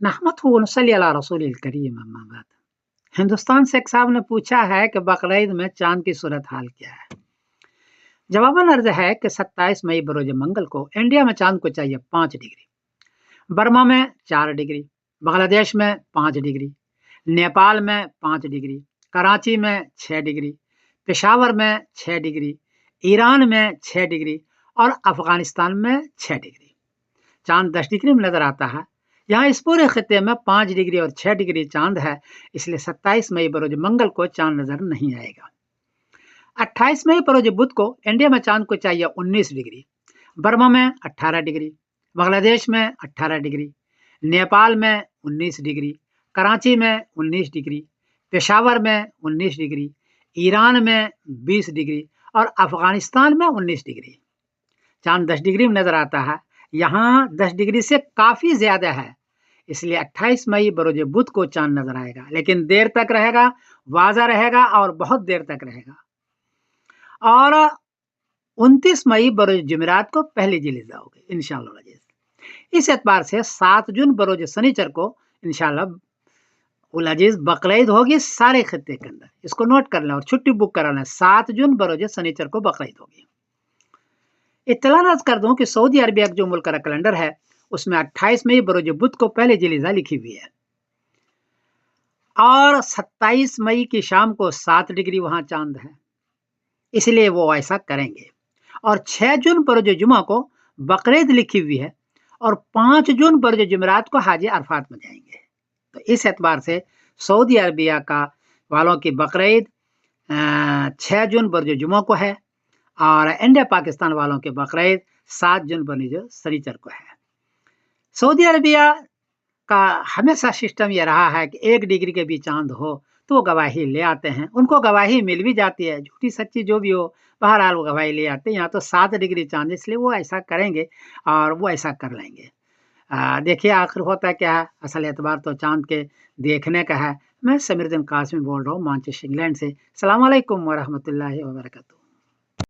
नहमदहु व नसल्ली अला रसूलिल करीम अम्मा बाद। हिंदुस्तान से एक साहब ने पूछा है कि बकरीद में चांद की सूरत हाल क्या है। जवाबन अर्ज है कि 27 मई बरोज मंगल को इंडिया में चांद को चाहिए 5 डिग्री, बर्मा में 4 डिग्री, बांग्लादेश में 5 डिग्री, नेपाल में 5 डिग्री, कराची में 6 डिग्री, पेशावर में 6 डिग्री, ईरान में 6 डिग्री और अफगानिस्तान में 6 डिग्री। चांद 10 डिग्री में नजर आता है। यहाँ इस पूरे खत्ते में 5 डिग्री और 6 डिग्री चांद है, इसलिए 27 मई बरोज मंगल को चांद नजर नहीं आएगा। 28 मई बरोज बुध को इंडिया में चांद को चाहिए 19 डिग्री, बर्मा में 18 डिग्री, बांग्लादेश में 18 डिग्री, नेपाल में 19 डिग्री, कराची में 19 डिग्री, पेशावर में 19 डिग्री, ईरान में 20 डिग्री और अफगानिस्तान में 19 डिग्री। चांद 10 डिग्री में नजर आता है। यहाँ 10 डिग्री से काफी ज्यादा है, इसलिए 28 मई बरोज बुध को चांद नजर आएगा, लेकिन देर तक रहेगा, वाजा रहेगा और बहुत देर तक रहेगा। और 29 मई बरोज जुमेरात को पहली जिलिदा होगी इंशाअल्लाह। इस एतबार से 7 जून बरोज शनिचर को इंशाअल्लाह अजीज बकरीद होगी सारे खत्ते के अंदर। इसको नोट कर लें और छुट्टी बुक करा लें। 7 जून बरोज शनिचर को बकरीद होगी। इत्तला अर्ज कर दूं कि सऊदी अरबिया जो मुल्क का कैलेंडर है उसमें 28 मई बरोज बुध को पहले जिलिदा लिखी हुई है और 27 मई की शाम को 7 डिग्री वहां चांद है, इसलिए वो ऐसा करेंगे। और 6 जून बरोज जुमा को बकरीद लिखी हुई है और 5 जून बरोज जुमेरात को हाजी अरफात में जाएंगे। तो इस एतबार से सऊदी अरबिया का वालों की बकरीद 6 जून बरोज जुमा को है और इंडिया पाकिस्तान वालों के बकरीद 7 जून बरोज शनिचर को है। सऊदी अरबिया का हमेशा सिस्टम यह रहा है कि 1 डिग्री के भी चांद हो तो वो गवाही ले आते हैं, उनको गवाही मिल भी जाती है, झूठी सच्ची जो भी हो, बहरहाल वो गवाही ले आते हैं। यहाँ तो 7 डिग्री चांद, इसलिए वो ऐसा करेंगे और वो ऐसा कर लेंगे। देखिए आखिर होता क्या है, असल एतबार तो चांद के देखने का है। मैं समीरुद्दीन कासमी बोल रहा हूँ मानचेस्टर इंग्लैंड से। अस्सलाम वालेकुम व रहमतुल्लाहि व बरकातहू।